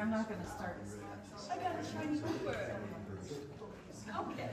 I'm not gonna start this. I got a shiny Uber. Okay.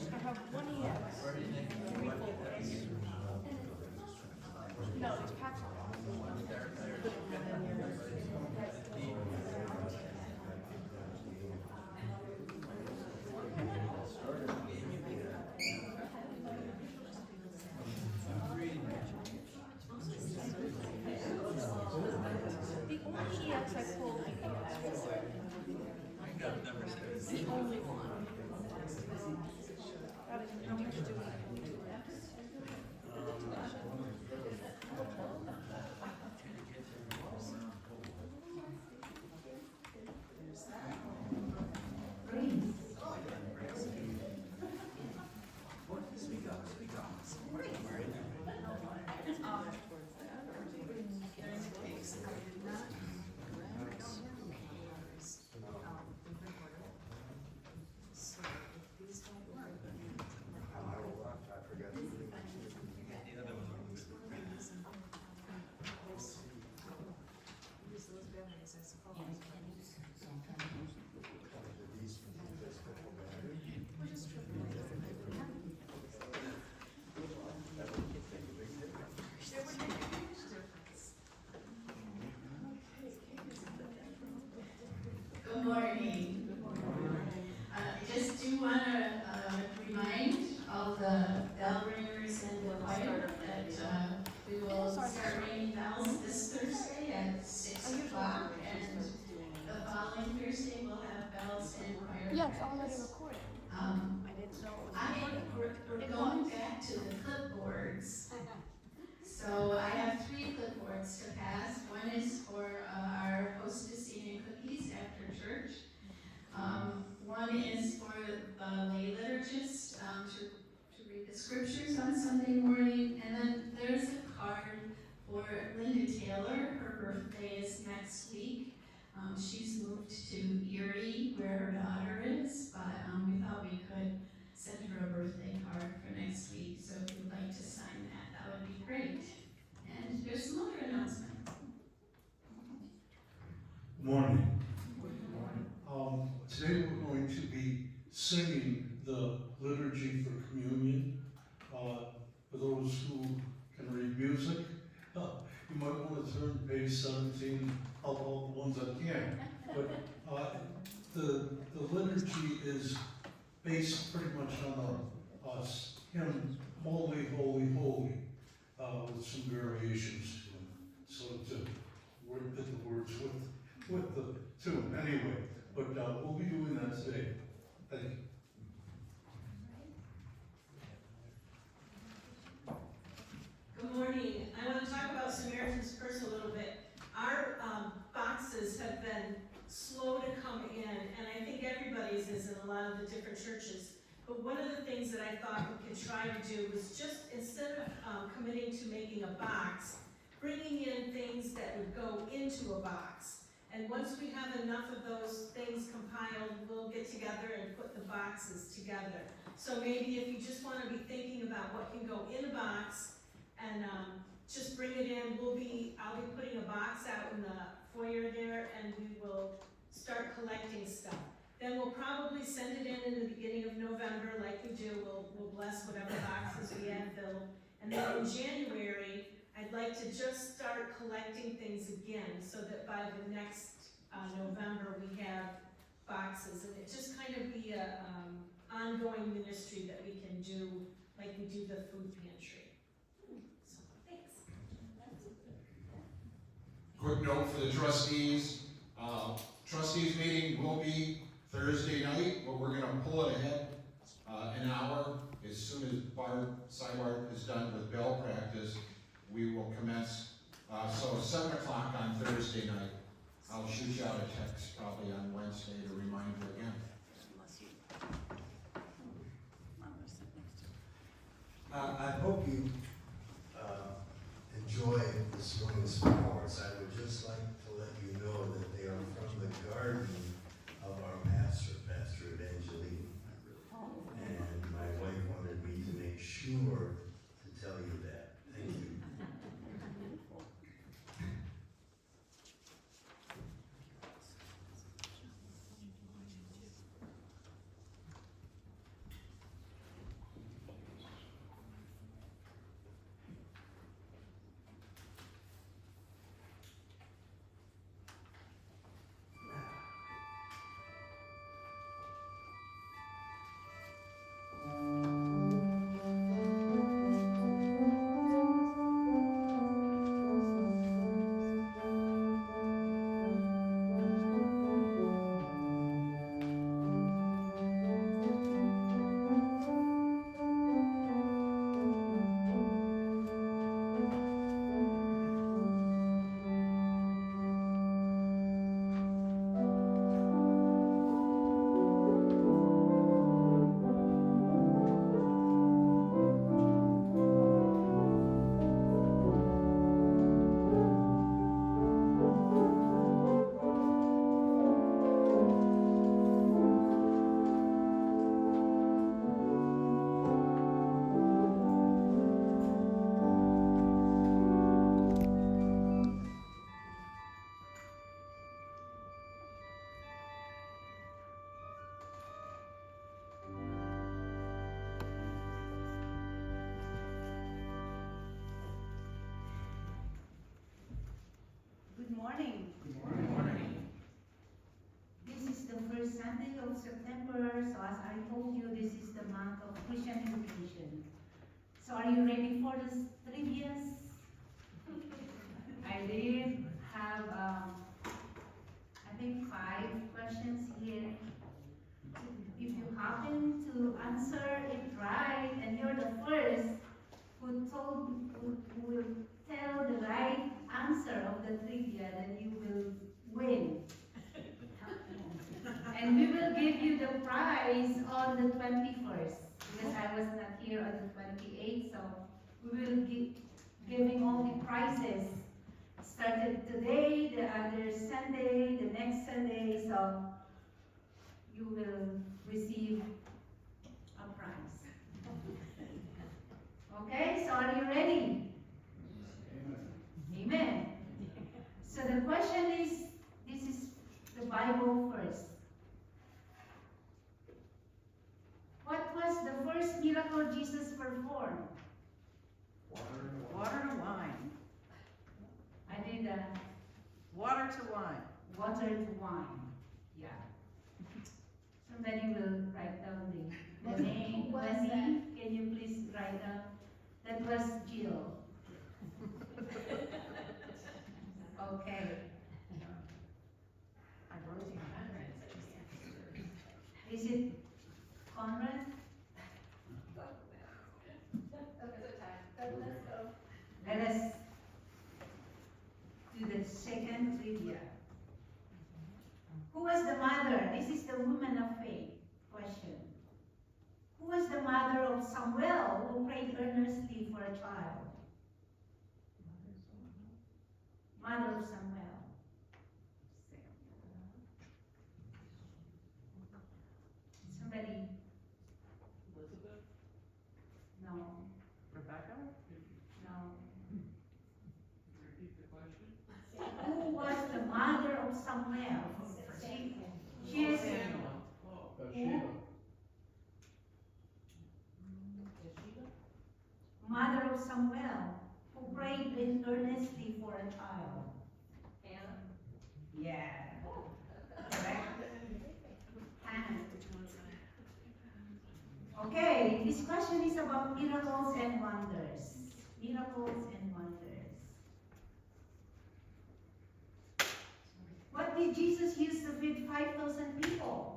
I have one EX. No, it's packed. The only EX I pulled EX4. The only one. That is how much do I pull 2X? Good morning. I just do want to remind all the bell ringers and the choir that we will start ringing bells this Thursday at 6 o'clock, and the following Thursday we'll have bells and choir. Yes, already recorded. I didn't know. We're going back to the clipboards. So I have 3 clipboards to pass. One is for our hostess eating cookies after church. One is for the lay liturgist to read the scriptures on Sunday morning. And then there's a card for Linda Taylor. Her birthday is next week. She's moved to Erie, where her daughter is, but we thought we could send her a birthday card for next week. So if you'd like to sign that, that would be great. And there's some other announcements. Morning. Today we're going to be singing the liturgy for communion. For those who can read music, you might want to turn to page 17, all the ones that can. But the liturgy is based pretty much on the hymn Holy, Holy, Holy, with some variations to it. So to fit the words with the tune anyway. But we'll be doing that today. Thank you. Good morning. I want to talk about Samaritan's Purse a little bit. Our boxes have been slow to come in, and I think everybody's is in a lot of the different churches. But one of the things that I thought we could try to do was just, instead of committing to making a box, bringing in things that would go into a box. And once we have enough of those things compiled, we'll get together and put the boxes together. So maybe if you just want to be thinking about what can go in a box, and just bring it in. I'll be putting a box out in the foyer there, and we will start collecting stuff. Then we'll probably send it in the beginning of November, like we do. We'll bless whatever boxes we have filled. And then in January, I'd like to just start collecting things again, so that by the next November we have boxes, and it just kind of be a ongoing ministry that we can do, like we do the food pantry. So, thanks. Quick note for the trustees. Trustees meeting will be Thursday night, but we're gonna pull it ahead an hour. As soon as Barb is done with bell practice, we will commence. So 7 o'clock on Thursday night. I'll shoot you out a text probably on Wednesday to remind you again. Unless you. I hope you enjoy this morning's flowers. I would just like to let you know that they are from the garden of our pastor, Pastor Evangeline. And my wife wanted me to make sure to tell you that. Thank you. Good morning. Good morning. This is the first Sunday of September, so as I told you, this is the month of Christian education. So are you ready for the trivias? I did have, I think 5 questions here. If you happen to answer it right, and you're the first who will tell the right answer of the trivia, then you will win. And we will give you the prize on the 21st, because I was not here on the 28th, so we will be giving all the prizes. Started today, the other Sunday, the next Sunday, so you will receive a prize. Okay, so are you ready? Amen. So the question is, this is the Bible first. What was the first miracle Jesus performed? Water to wine. I did Water to wine. water to wine. Yeah. Somebody will write down the name. Who was Wendy, that? can you please write down? That was Jill. Okay. I wrote it Is it Conrad? Let us do the second trivia. Who was the mother? This is the woman of faith question. Who was the mother of Samuel who prayed earnestly for a child? Mother of Samuel. Somebody? Elizabeth? No. Rebecca? No. Repeat the question. Who was the mother of Samuel? She is Bathsheba. mother of Samuel who prayed earnestly for a child. Hannah. Yeah. Correct? Hannah. Okay, this question is about miracles and wonders. Miracles and wonders. What did Jesus use to feed 5,000 people?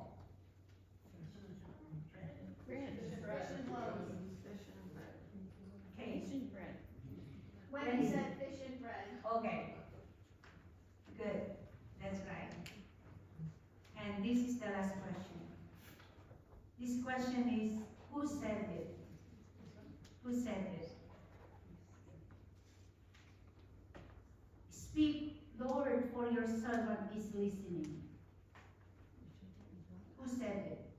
Okay. When he said fish and bread. Okay. Good. That's This question is, who said it? Who said it? Speak, Lord, for your servant is listening. Who said it?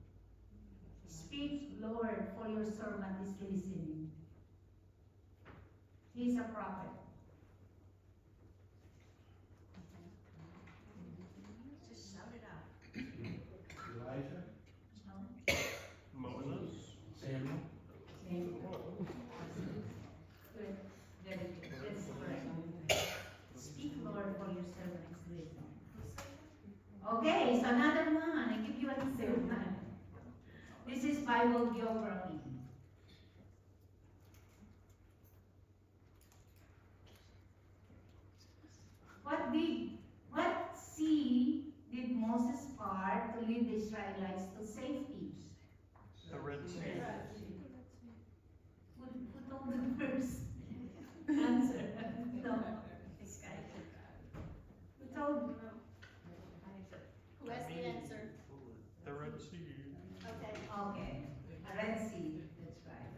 Speak, Lord, for your servant is listening. He's a prophet. Just shout it out. Elijah, No? Moses. Samuel, Okay. Good. Very good. That's correct. Speak, Lord, for your servant is listening. Okay, so another one. I give you a third one. This is Bible geography. What sea did Moses part to lead the Israelites to safety? The Red Sea. Who told the first answer? No. Who told? Who has the answer? The Red Sea. Okay. Okay, a Red Sea, that's right.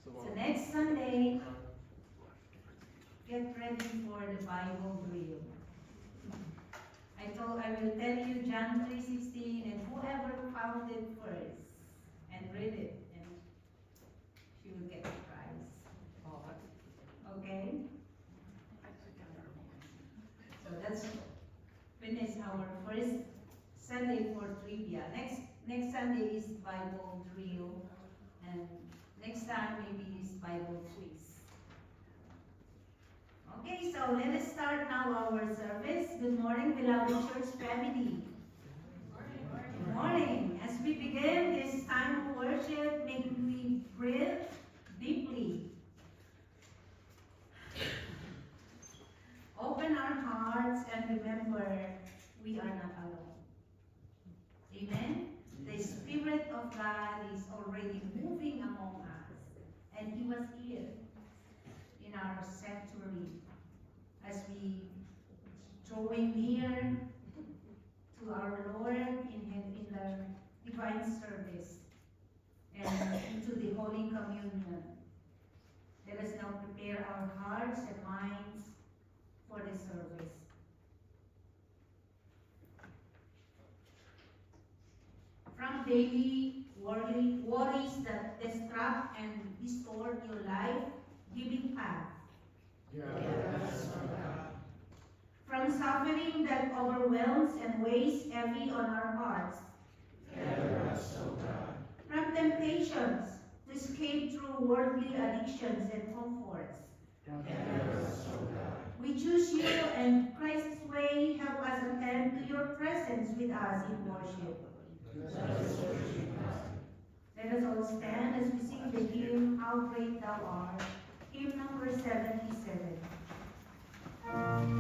So next Sunday, get ready for the Bible drill. I will tell you John 3:16, and whoever found it first and read it, and she will get the prize. Okay? So that's finish our first Sunday for trivia. Next Sunday is Bible drill, and next time maybe is Bible quiz. Okay, so let us start now our service. Good morning, beloved church family. Good morning. As we begin this time of worship, may we breathe deeply. Open our hearts and remember we are not alone. Amen? The Spirit of God is already moving among us. And He was here in our sanctuary as we drawing near to our Lord in the divine service and into the Holy Communion. Let us now prepare our hearts and minds for the service. From daily worries that distract and distort your life, giving path. From suffering that overwhelms and weighs heavy on our hearts. From temptations to escape through worldly addictions and comforts. We choose you, and Christ's way help us attend to your presence with us in worship. Let us all stand as we sing the hymn, How Great Thou Art, hymn number 77. Oh,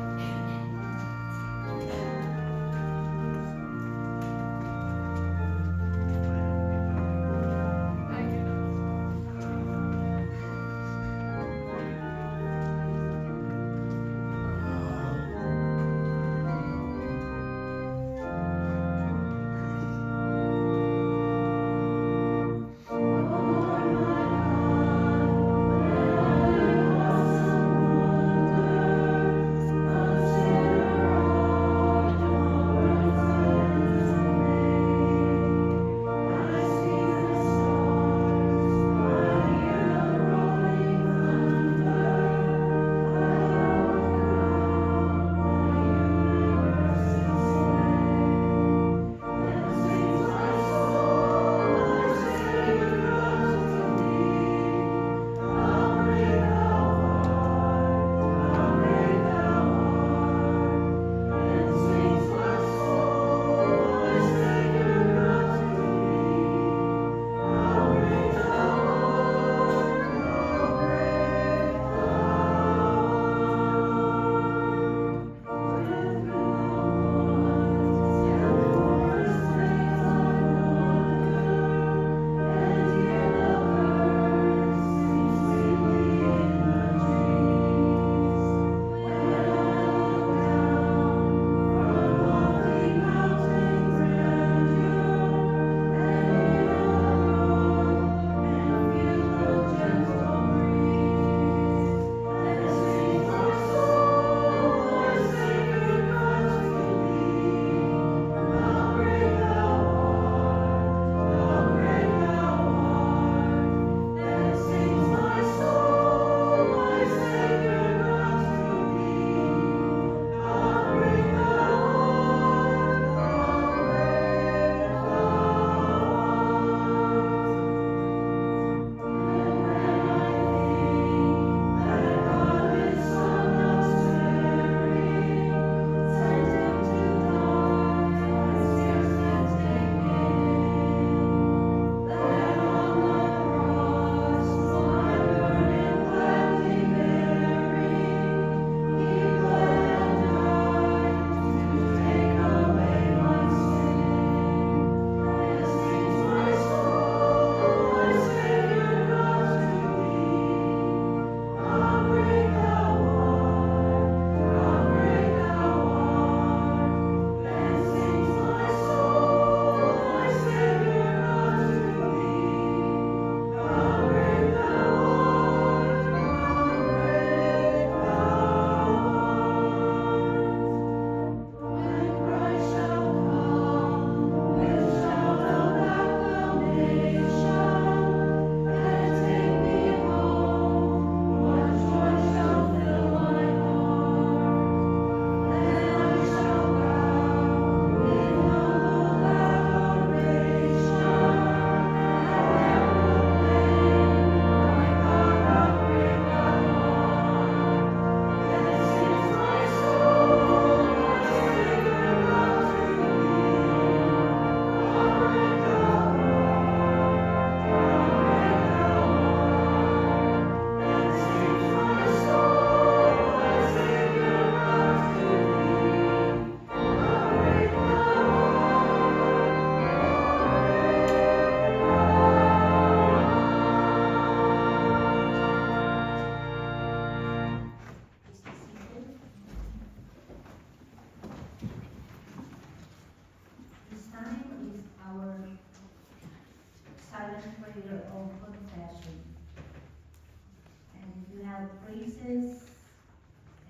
have praises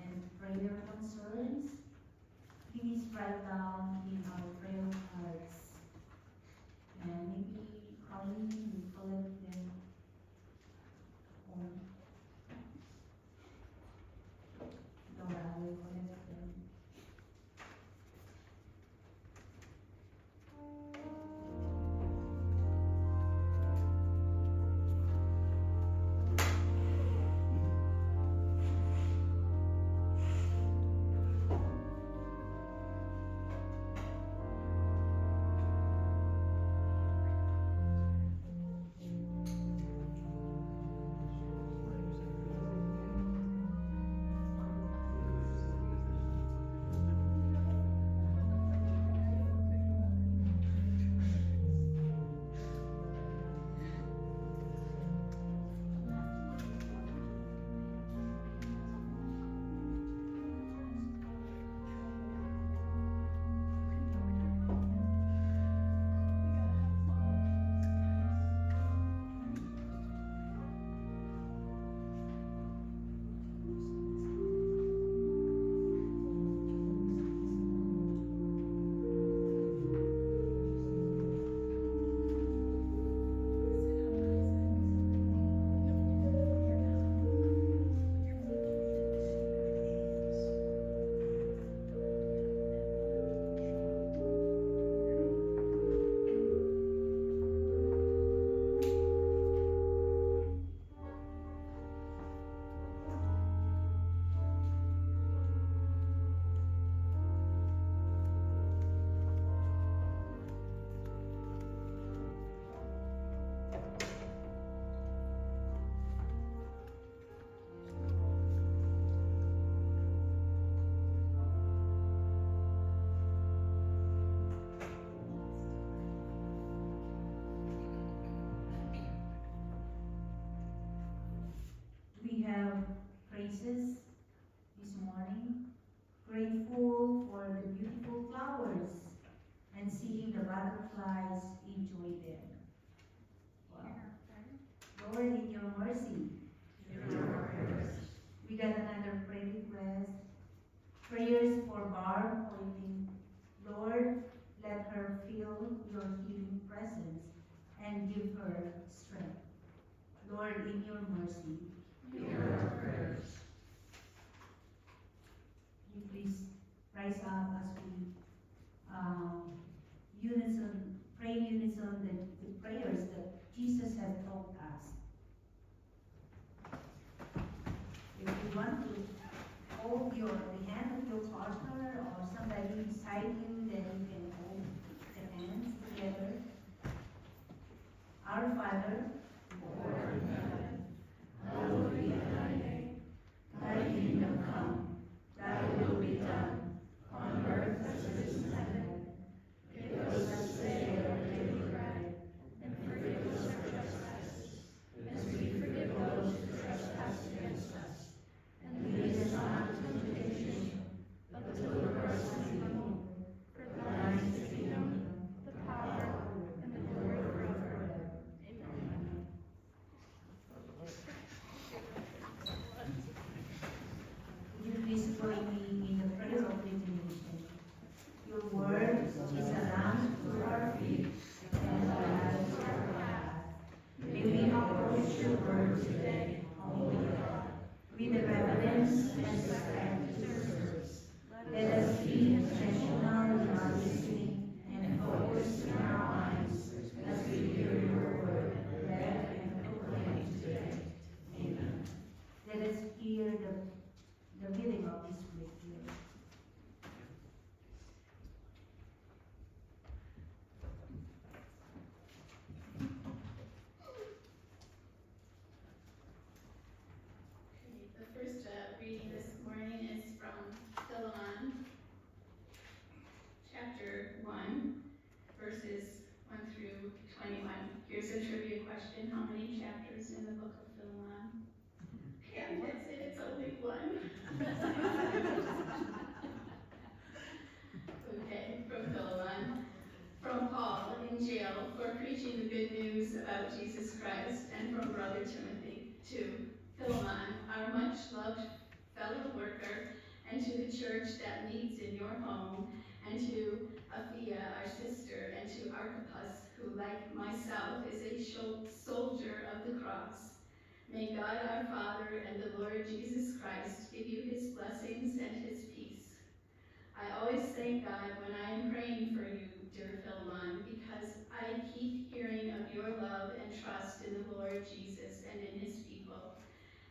and prayer concerns, please write down in our prayer cards. And maybe Colleen will collect them. Or Dora will collect them. We have praises this morning, grateful for the beautiful flowers and seeing the butterflies enjoy them. Wow. Lord, in your mercy, we got another prayer request. Prayers for Barb Hoyling. Lord, let her feel your healing presence and give her strength. Lord, in your mercy, hear our prayers. You please rise up as we pray unison the prayers that Jesus has taught us. If you want to hold the hand of your partner or somebody beside you, then you can hold the hands together. Our Father, who art in heaven, hallowed be thy name. Thy kingdom come, thy will be done, on earth as it is in heaven. Give us this day our daily bread, and forgive us our trespasses, as we forgive those who trespass against us. And lead us not into temptation, but deliver us from evil. For thine is the kingdom, the power, and the glory forever. Amen. Would you please join me in the prayer of meditation? Your word is a lamp to our feet and a light to our path. May we approach your word today, Holy God, with the reverence and respect it deserves. Let us be intentional in our listening and focused in our minds as we hear your word read and proclaimed today. Amen. Let us hear the reading of this scripture. The first reading this morning is from Philemon, chapter 1, verses 1 through 21. Here's a trivia question. How many chapters in the book of Philemon? Pam gets it, it's only one. Okay, from Philemon. From Paul in jail for preaching the good news about Jesus Christ, and from Brother Timothy to Philemon, our money to the church that meets in your home, and to Aphia, our sister, and to Archippus, who, like myself, is a soldier of the cross. May God our Father and the Lord Jesus Christ give you his blessings and his peace. I always thank God when I am praying for you, dear Philemon, because I keep hearing of your love and trust in the Lord Jesus and in his people.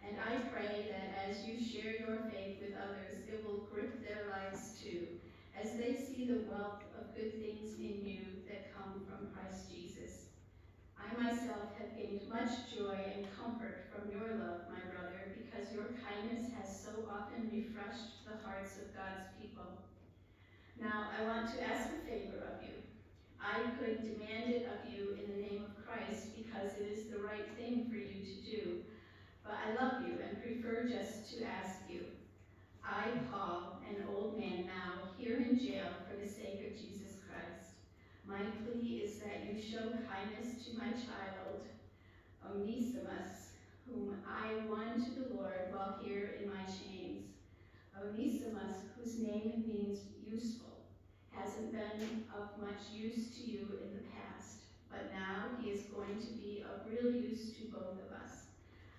And I pray that as you share your faith with others, it will grip their lives too, as they see the wealth of good things in you that come from Christ Jesus. I myself have gained much joy and comfort from your love, my brother, because your kindness has so often refreshed the hearts of God's people. Now, I want to ask a favor of you. I could demand it of you in the name of Christ because it is the right thing for you to do, but I love you and prefer just to ask you. I, Paul, an old man now, here in jail for the sake of Jesus Christ. My plea is that you show kindness to my child, Onesimus, whom I won to the Lord while here in my chains. Onesimus, whose name means useful, hasn't been of much use to you in the past, but now he is going to be of real use to both of us.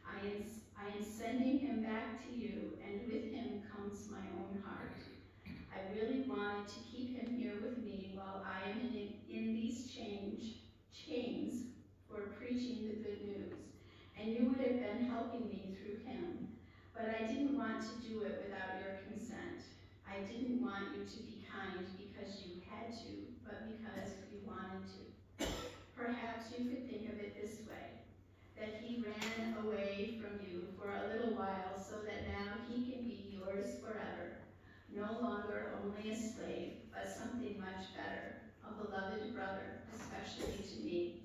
I am sending him back to you, and with him comes my own heart. I really wanted to keep him here with me while I am in these chains for preaching the good news, and you would have been helping me through him. But I didn't want to do it without your consent. I didn't want you to be kind because you had to, but because you wanted to. Perhaps you could think of it this way, that he ran away from you for a little while so that now he can be yours forever. No longer only a slave, but something much better, a beloved brother, especially to me.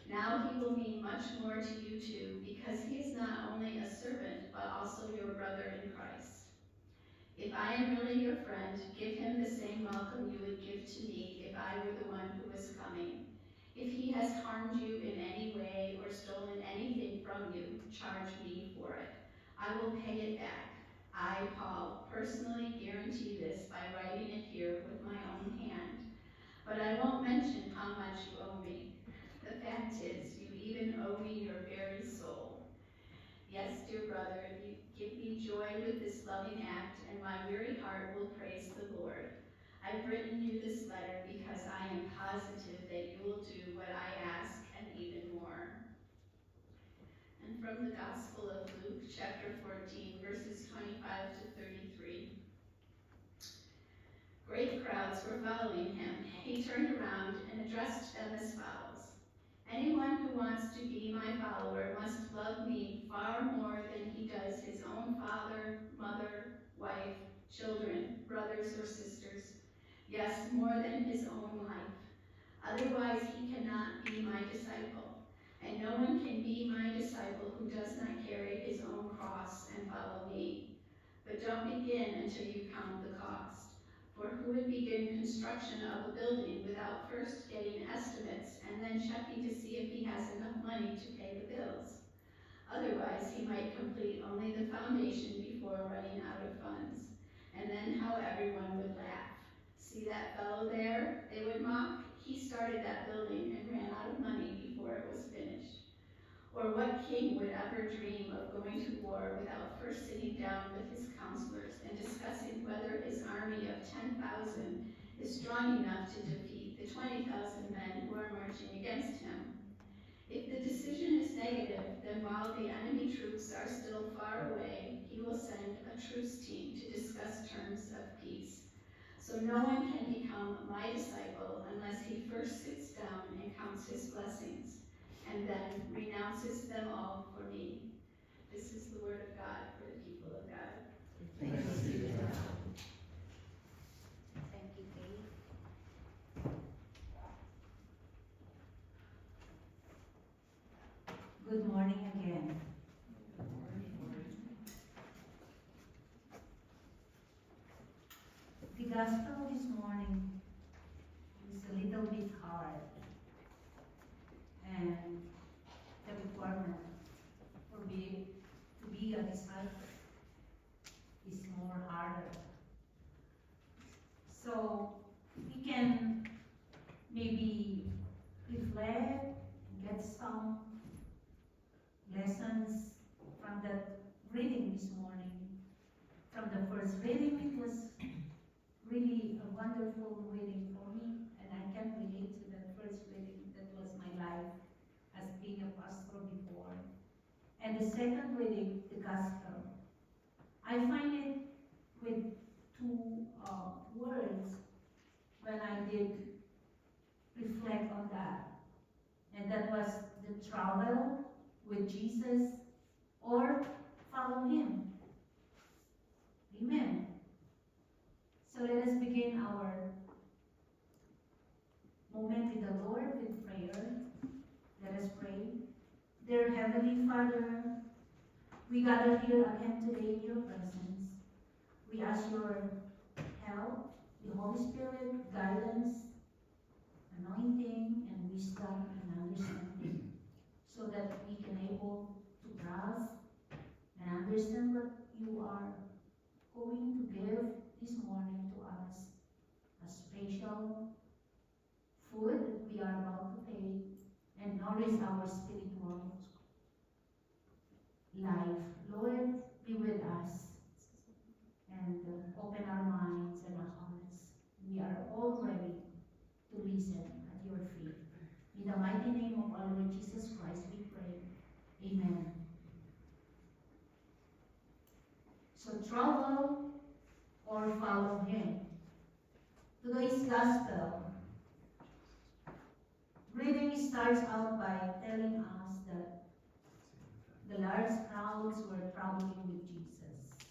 Now he will mean much more to you too, because he is not only a servant, but also your brother in Christ. If I am really your friend, give him the same welcome you would give to me if I were the one who was coming. If he has harmed you in any way or stolen anything from you, charge me for it. I will pay it back. I, Paul, personally guarantee this by writing it here with my own hand. But I won't mention how much you owe me. The fact is, you even owe me your very soul. Yes, dear brother, you give me joy with this loving act, and my weary heart will praise the Lord. I've written you this letter because I am positive that you will do what I ask and even more. And from the Gospel of Luke, chapter 14, verses 25 to 33. Great crowds were following him. He turned around and addressed them as follows. Anyone who wants to be my follower must love me far more than he does his own father, mother, wife, children, brothers or sisters. Yes, more than his own life. Otherwise he cannot be my disciple. And no one can be my disciple who does not carry his own cross and follow me. But don't begin until you count the cost. For who would begin construction of a building without first getting estimates and then checking to see if he has enough money to pay the bills? Otherwise, he might complete only the foundation before running out of funds. And then how everyone would laugh. See that fellow there? They would mock. He started that building and ran out of money before it was finished. Or what king would ever dream of going to war without first sitting down with his counselors and discussing whether his army of 10,000 is strong enough to defeat the 20,000 men who are marching against him? If the decision is negative, then while the enemy troops are still far away, he will send a truce team to discuss terms of peace. So no one can become my disciple unless he first sits down and counts his blessings, and then renounces them all for me. This is the word of God for the people of God. Thanks be to God. Thank you, Kate. Good morning again. The gospel this morning is a little bit hard, and the requirement to be a disciple is more harder. lessons from that reading this morning. From the first reading, it was really a wonderful reading for me, and I can relate to that first reading. That was my life as being a pastor before. And the second reading, the gospel. I find it with two words when I did reflect on that. And that was the travel with Jesus or follow him. Amen. So let us begin our moment with the Lord with prayer. Let us pray. Dear Heavenly Father, we gather here again today in your presence. We ask your help, the Holy Spirit, guidance, anointing, and wisdom and understanding, so that we can able to grasp and understand what you are going to give this morning to us, a special food that we are about to take and nourish our spiritual life. Lord, be with us and open our minds and our hearts. We are all ready to listen at your feet. In the mighty name of our Lord Jesus Christ, we pray. Amen. So travel or follow him. Today's gospel reading starts out by telling us that the large crowds were traveling with Jesus.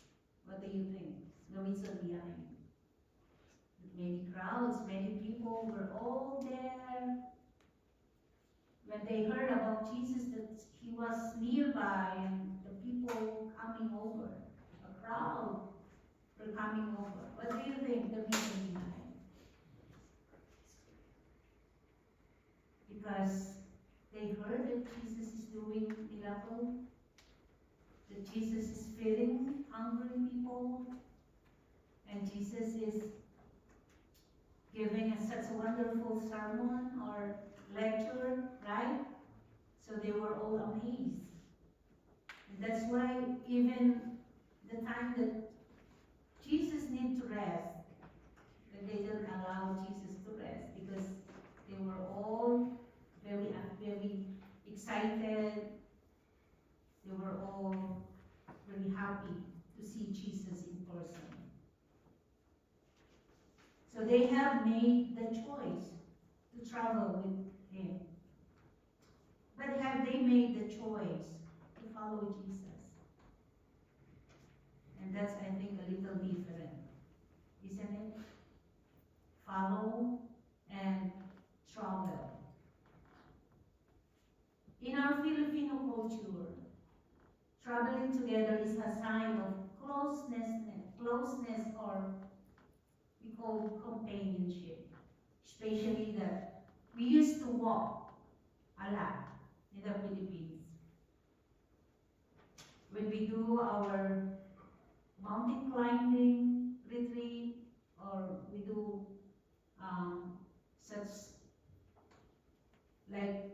What do you think? The reason behind? Many crowds, many people were all there. When they heard about Jesus, that he was nearby and the people coming over, a crowd were coming over. What do you think the reason behind? Because they heard that Jesus is doing miracle, that Jesus is feeding hungry people, and Jesus is giving such a wonderful sermon or lecture, right? So they were all amazed. And that's why even the time that Jesus needed to rest, that they didn't allow Jesus to rest because they were all very excited. They were all very happy to see Jesus in person. So they have made the choice to travel with him. But have they made the choice to follow Jesus? And that's, I think, a little different, isn't it? Follow and travel. In our Filipino culture, traveling together is a sign of closeness or we call companionship. Especially that we used to walk a lot in the Philippines. When we do our mountain climbing retreat or we do such like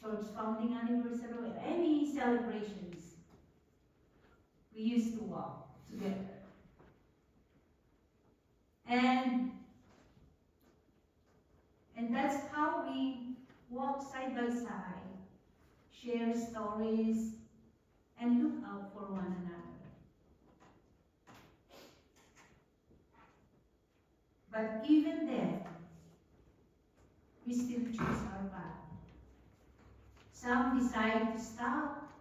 church founding anniversary or any celebrations, we used to walk together. And that's how we walk side by side, share stories, and look out for one another. But even then, we still choose our path. Some decide to stop,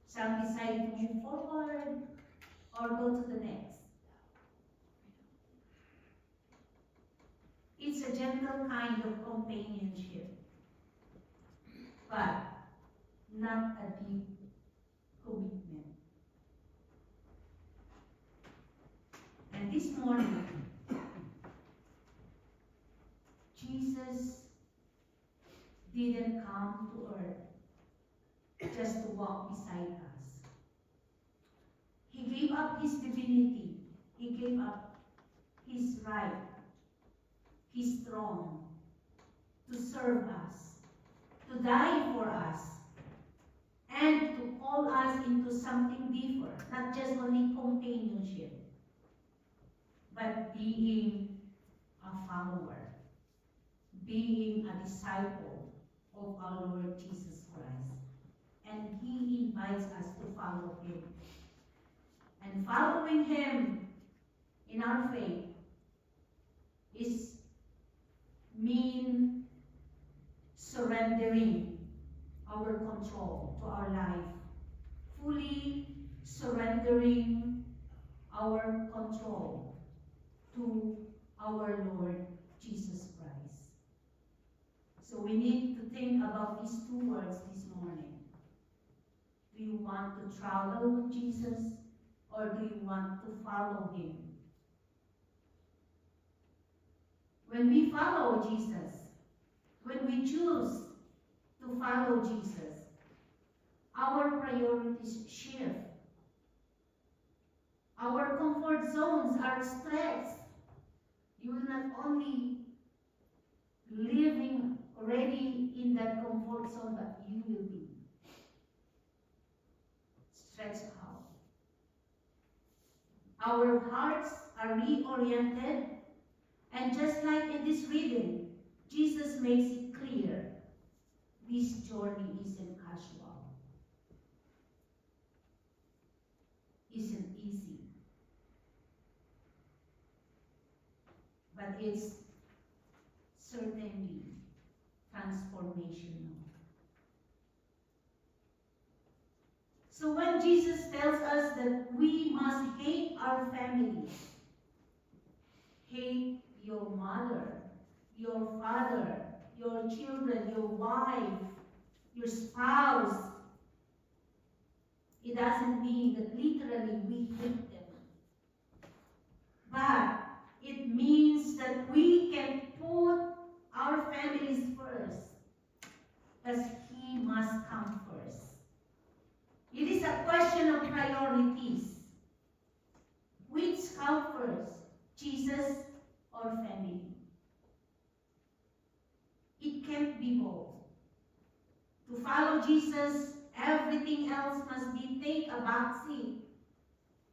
some decide to move forward, or go to the next. It's a gentle kind of companionship, but not a deep commitment. And this morning, Jesus didn't come to earth just to walk beside us. He gave up his divinity. He gave up his right, his throne, to serve us, to die for us, into something deeper, not just only companionship, but being a follower, being a disciple of our Lord Jesus Christ. And He invites us to follow Him. And following Him in our faith is mean surrendering our control to our life, fully surrendering our control to our Lord Jesus Christ. So we need to think about these two words this morning. Do you want to travel with Jesus, or do you want to follow Him? When we follow Jesus, when we choose to follow Jesus, our priorities shift. Our comfort zones are stretched. You will not only living already in that comfort zone, but you will be stretched out. Our hearts are reoriented, and just like in this reading, Jesus makes it clear, this journey isn't casual, isn't easy, but it's certainly transformational. So when Jesus tells us that we must hate our families, hate your mother, your father, your children, your wife, your spouse, it doesn't mean that literally we hate them. But it means that we can put our families first, as He must come first. It is a question of priorities. Which come first, Jesus or family? It can't be both. To follow Jesus, everything else must be take a backseat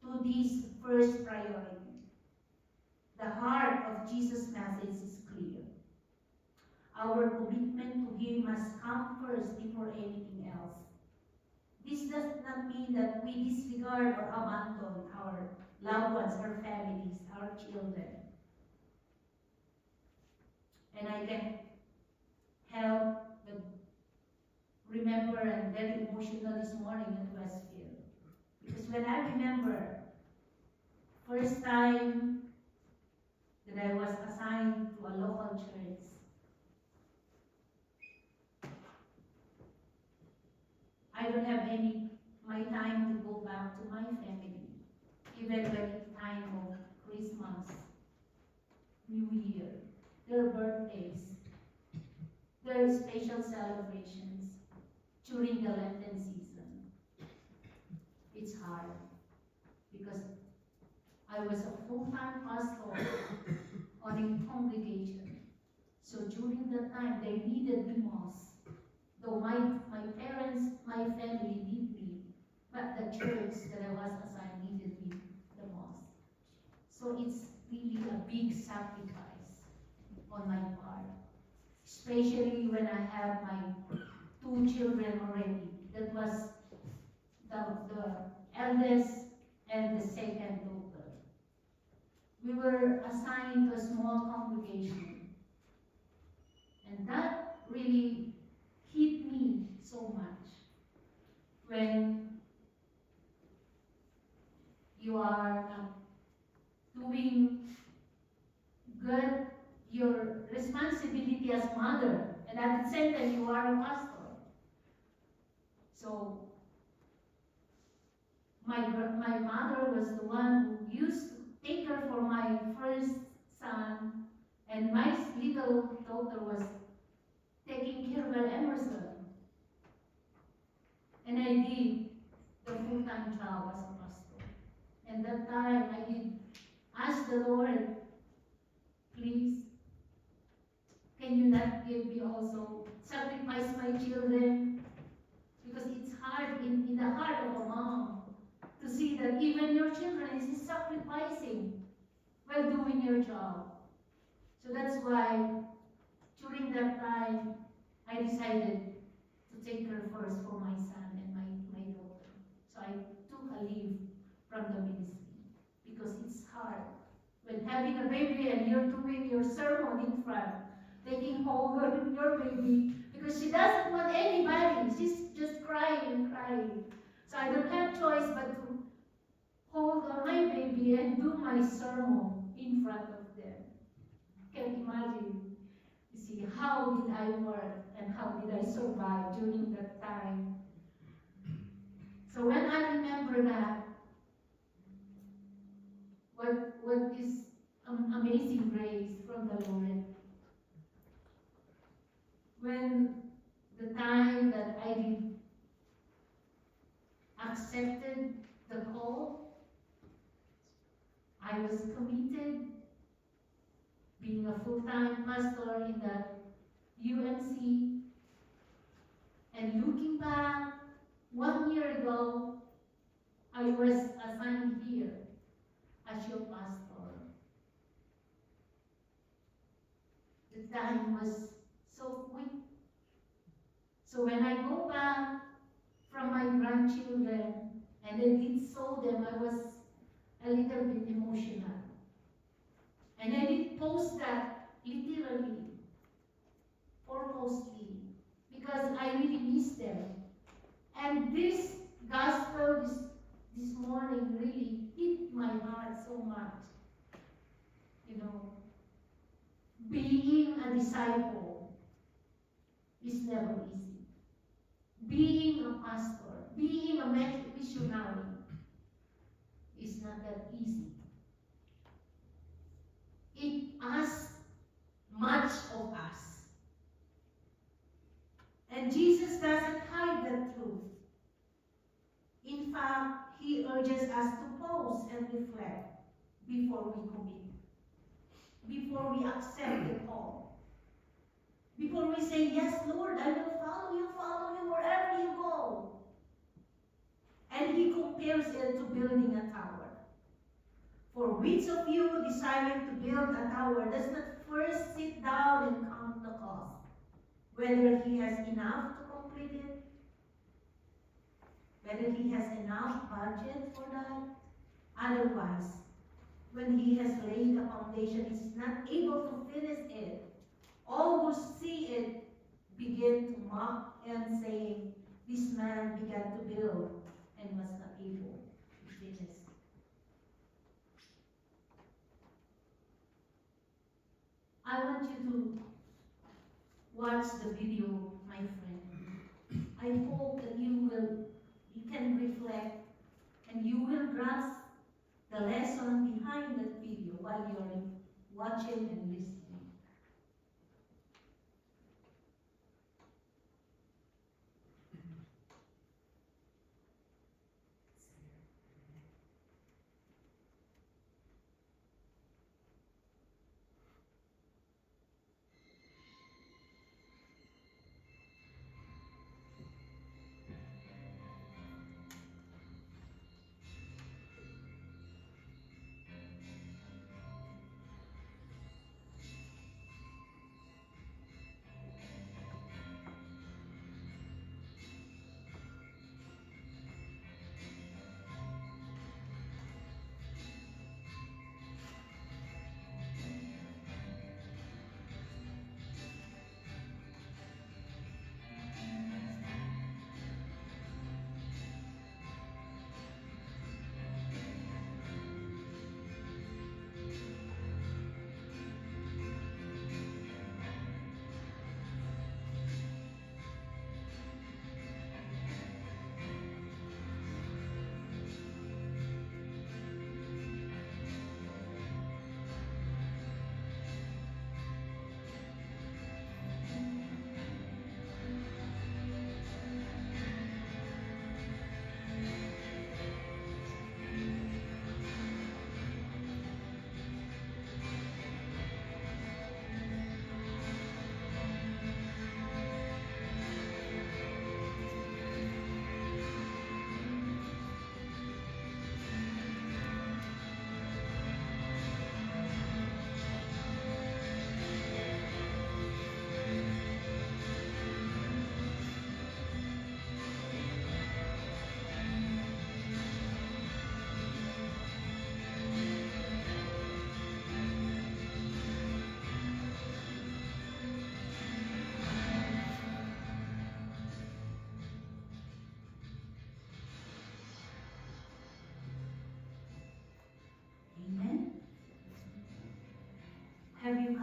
to this first priority. The heart of Jesus' message is clear. Our commitment to Him must come first before anything else. This does not mean that we disregard or abandon our loved ones, our families, our children. And I can help but remember, I'm very emotional this morning at Westfield. Because when I remember first time that I was assigned to a local church, I don't have my time to go back to my family, even when it's time of Christmas, New Year, their birthdays, their special celebrations during the Lenten season. It's hard because I was a full-time pastor on a congregation. So during that time, they needed me most. Though my parents, my family need me, but the church that I was assigned needed me the most. So it's really a big sacrifice on my part, especially when I have my 2 children already. That was the eldest and the second daughter. We were assigned to a small congregation, and that really hit me so much. When you are doing good your responsibility as mother, and at the same time you are a pastor. So my mother was the one who used to take care for my first son, and my little daughter was taking care of Emerson. And I did the full-time job as a pastor. And that time I did ask the Lord, please, can you not give me also sacrifice my children? Because it's hard in the heart of a mom that even your children is sacrificing while doing your job. So that's why during that time, I decided to take care first for my son and my daughter. So I took a leave from the ministry because it's hard. When having a baby and you're doing your sermon in front, taking hold of your baby, because she doesn't want anybody. She's just crying and crying. So I don't have choice but to hold on my baby and do my sermon in front of them. Can't imagine. You see, how did I work and how did I survive during that time? So when I remember that, what is amazing grace from the Lord, when the time that I did accepted the call, I was committed being a full-time pastor in the UNC, and looking back, 1 year ago, I was assigned here as your pastor. The time was so quick. So when I go back from my grandchildren and I did saw them, I was a little bit emotional. And I did post that literally, purposely, because I really miss them. And this gospel this morning really hit my heart so much. You know, being a disciple is never easy. Being a pastor, being a missionary is not that easy. It asks much of us. And Jesus doesn't hide the truth. In fact, he urges us to pause and reflect before we commit, before we accept the call, before we say, yes, Lord, I will follow you wherever you go. And he compares it to building a tower. For which of you deciding to build a tower does not first sit down and count the cost, whether he has enough to complete it, whether he has enough budget for that? Otherwise, when he has laid the foundation, he is not able to finish it. All who see it begin to mock and saying, this man began to build and was not able to finish. I want you to watch the video, my friend. I hope that you can reflect and you will grasp the lesson behind that video while you are watching and listening.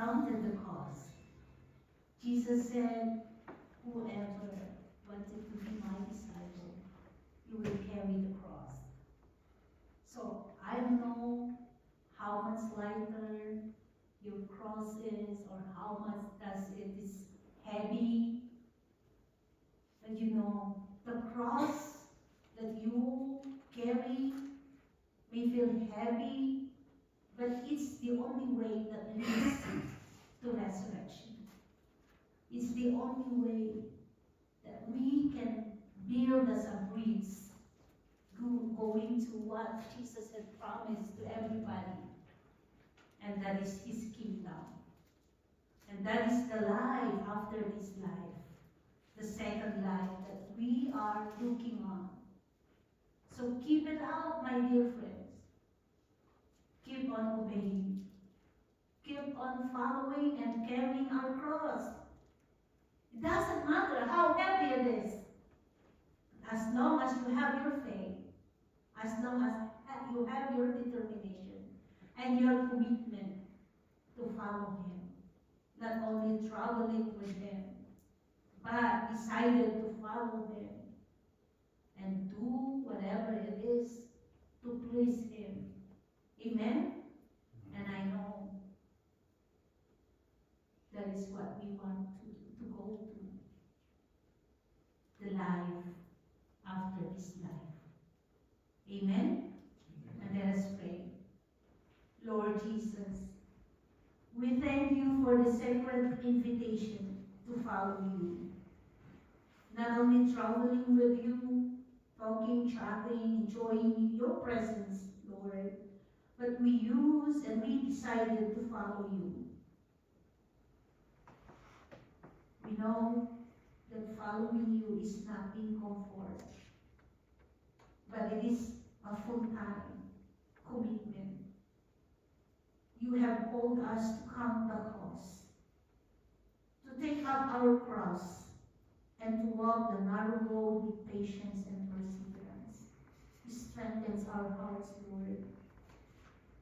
counted the cost. Jesus said, whoever wanted to be my disciple, you will carry the cross. So I don't know how much lighter your cross is or how much does it is heavy. But you know, the cross that you carry may feel heavy, but it's the only way that leads to resurrection. It's the only way that we can build as a bridge going to what Jesus had promised to everybody. And that is his kingdom. And that is the life after this life. The second life that we are looking on. So keep it up, my dear friends. Keep on obeying. Keep on following and carrying our cross. It doesn't matter how heavy it is. As long as you have your faith, as long as you have your determination and your commitment to follow him. Not only traveling with him, but decided to follow him and do whatever it is to please him. Amen? And I know that is what we want to go to. The life after this life. Amen? And let us pray. Lord Jesus, we thank you for the sacred invitation to follow you. Not only traveling with you, talking, chatting, enjoying your presence, Lord, but we use and we decided to follow you. We know that following you is not in comfort, but it is a full-time commitment. You have called us to count the cost, to take up our cross, and to walk the narrow road with patience and perseverance. It strengthens our hearts, Lord.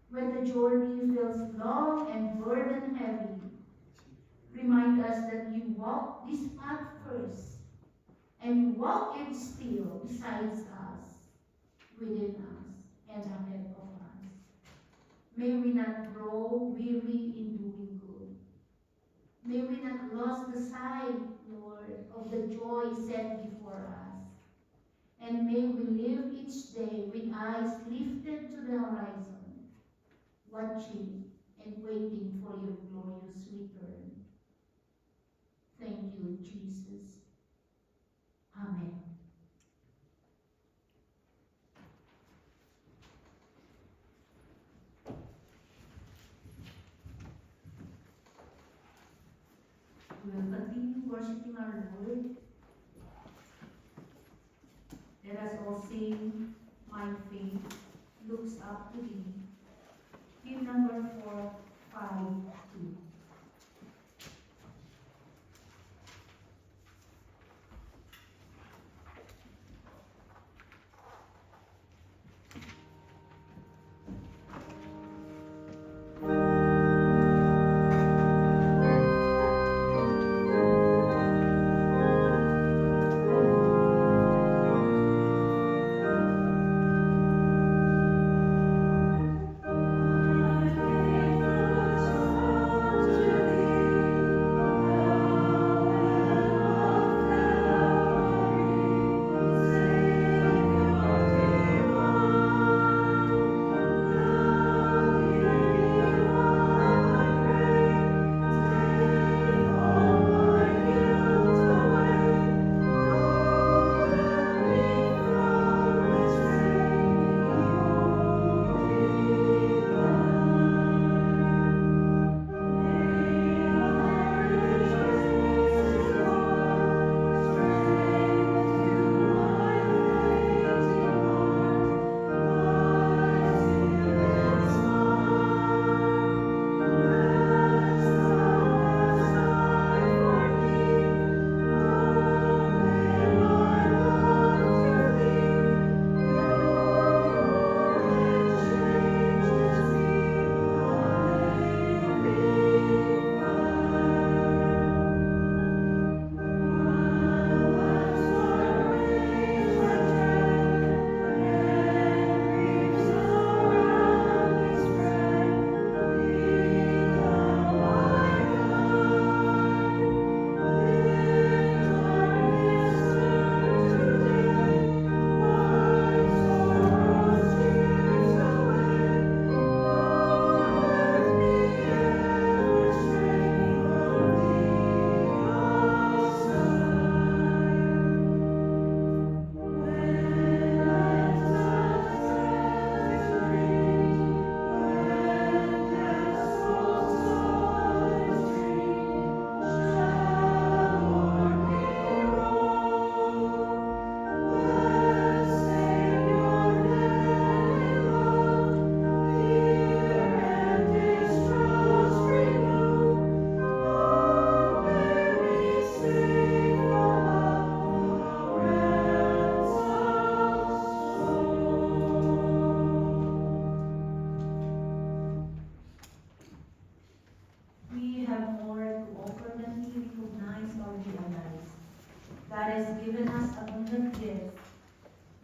When the journey feels long and burden heavy, remind us that you walk this path first, and you walk it still besides us, within us, and ahead of us. May we not grow weary in doing good. May we not lose the sight, Lord, of the joy set before us. And may we live each day with eyes lifted to the horizon, watching and waiting for your glorious return. Thank you, Jesus. Amen. We will continue worshiping our Lord. Let us all sing, My Faith Looks Up to Thee. Hymn number 452.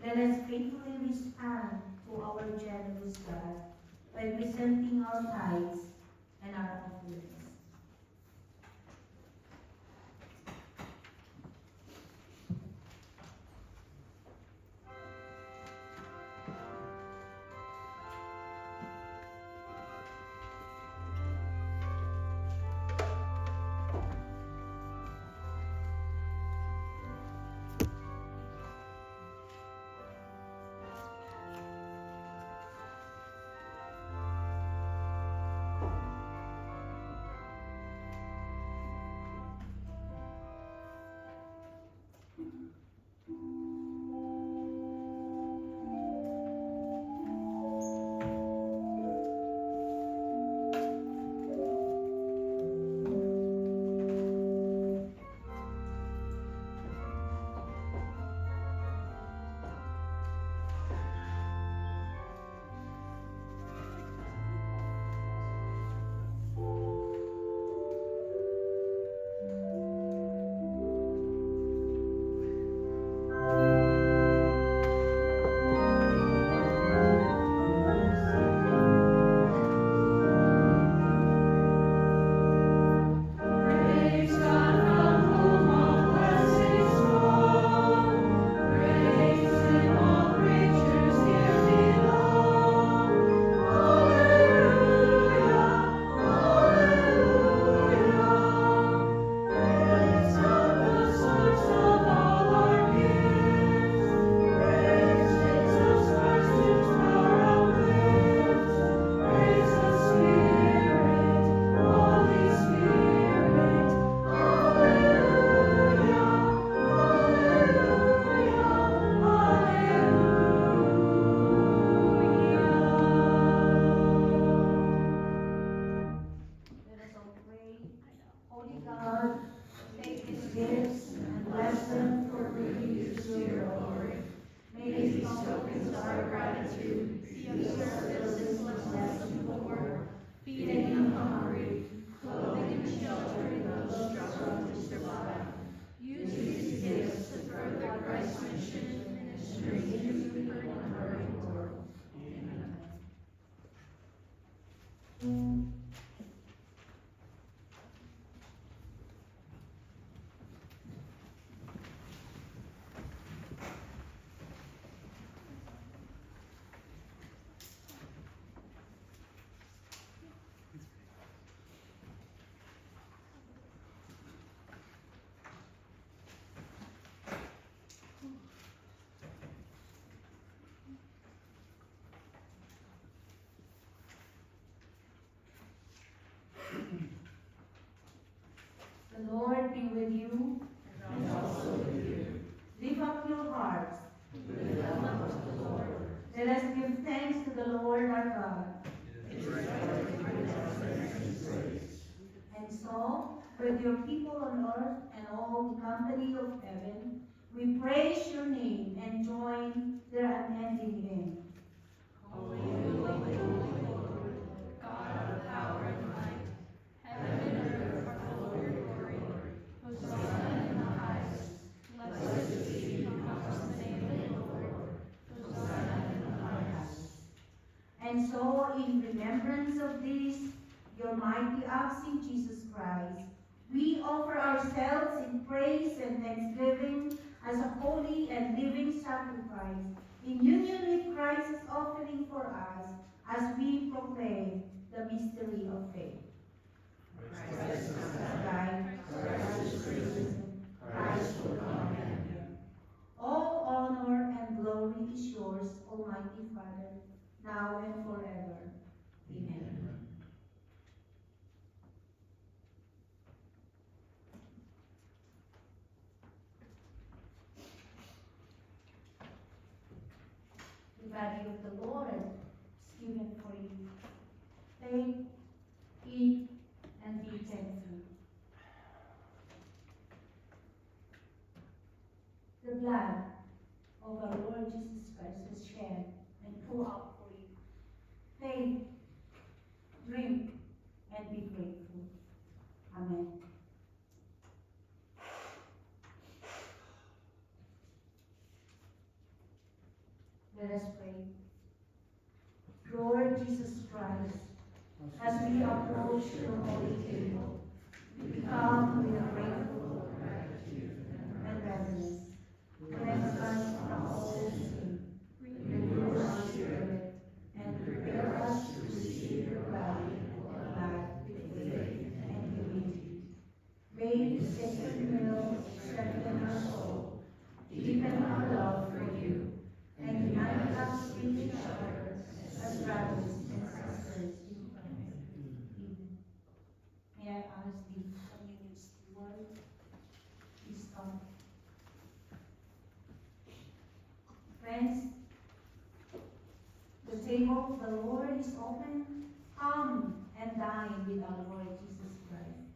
Let us faithfully respond to our generous God by presenting our tithes and our offerings. Holy God, take these gifts and bless them for bringing you to your glory. May these tokens of our gratitude be of service and blessing the poor, feeding the hungry, clothing and sheltering those struggling to survive. Use these gifts to further Christ's mission and ministry in the hurting world. Amen. The Lord be with you. And also with you. Lift up your hearts. Lift them up to the Lord. Let us give thanks to the Lord our God. It is right to give thanks and praise. And so, with your people on earth and all the company of heaven, we praise your name and join their unending hymn. Holy, holy, holy, Lord, God of power and might, heaven and earth are full of your glory. Hosanna in the highest. Blessed is he who comes in the name of the Lord. Hosanna in the highest. And so, in remembrance of this, your mighty acts in Jesus Christ, we offer ourselves in praise and thanksgiving as a holy and living sacrifice, in union with Christ's offering for us, as we proclaim the mystery of faith. Christ died, Christ is risen, Christ will come again. All honor and glory is yours, Almighty Father, now and forever. Amen. The body of the Lord is given for you. Take, eat, and be thankful. The blood of our Lord Jesus Christ was shed and poured out for you. Take, drink, and be grateful. Amen. Let us pray. Lord Jesus Christ, as we approach your holy table, we come with a grateful gratitude and reverence. Cleanse us from all sin, renew our spirit, and prepare us to receive your body and life with faith and humility. May the sacred meal strengthen our soul, deepen our love for you, and unite us with each other as brothers and sisters in Christ. May I ask the communion steward, please come. Friends, the table of the Lord is open. Come and dine with our Lord Jesus Christ.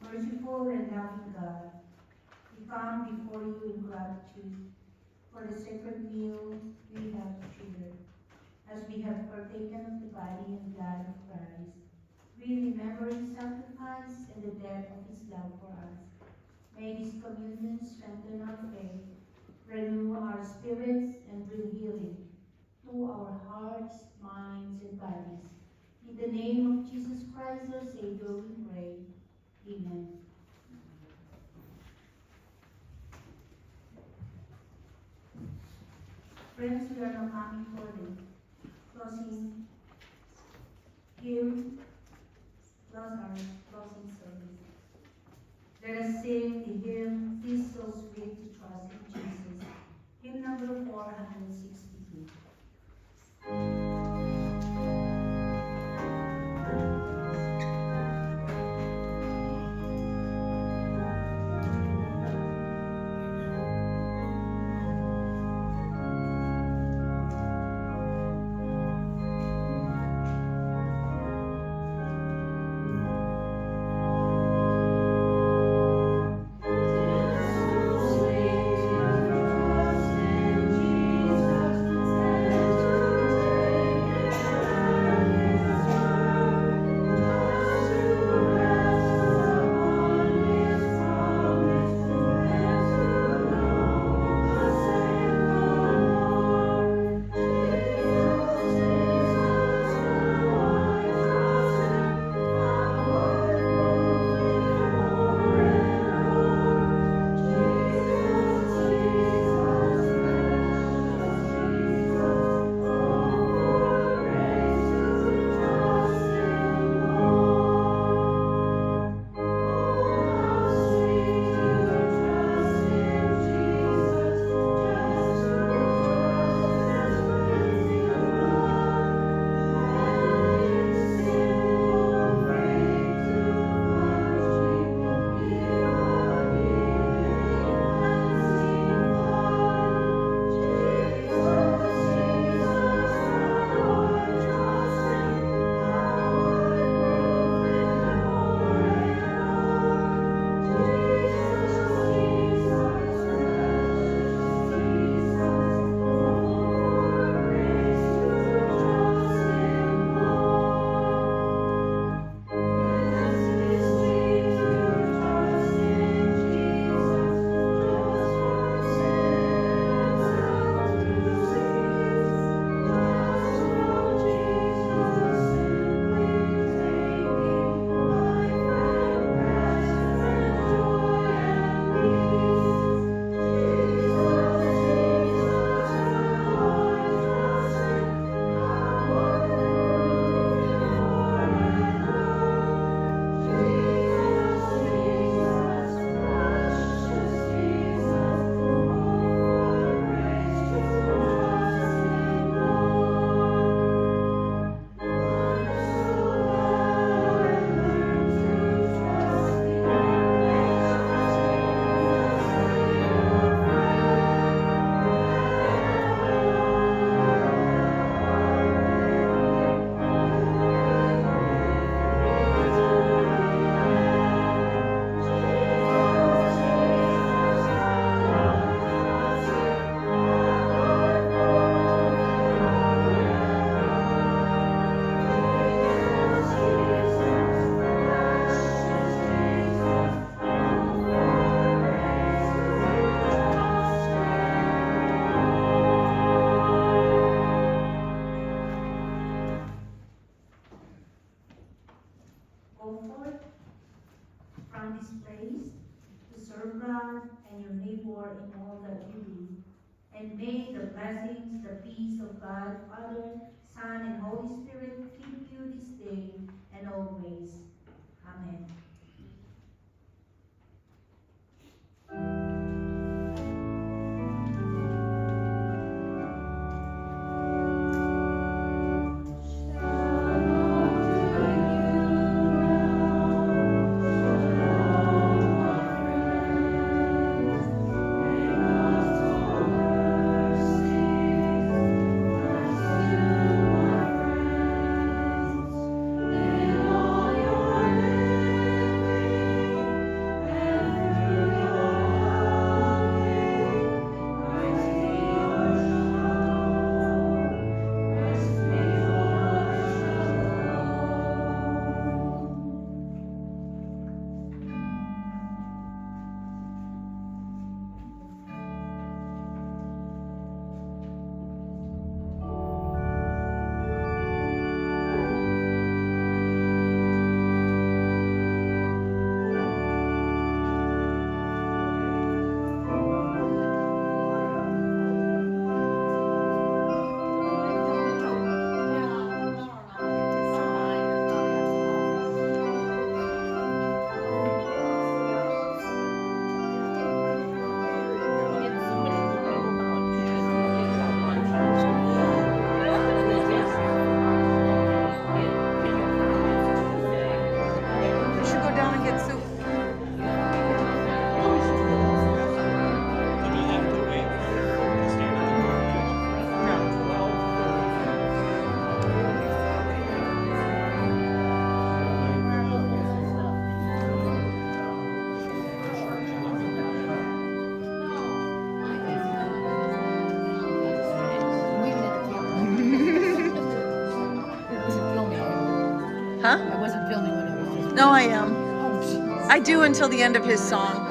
Merciful and loving God, we come before you in gratitude for the sacred meal we have shared. partaken of the body and blood of Christ, we remember his sacrifice and the death of his love for us. May this communion strengthen our faith, renew our spirits, and bring healing to our hearts, minds, and bodies. In the name of Jesus Christ, our Savior, we pray. Amen. Friends, we are now coming for the closing hymn, our closing service. Let us sing the hymn, "'Tis so sweet to trust in Jesus." Hymn number 462. Go forth from this place to serve God and your neighbor in all that you do. And may the blessings, the peace of God, Father, Son, and Holy Spirit keep you this day and always. Amen. In all your No, I am. I do until the end of his song.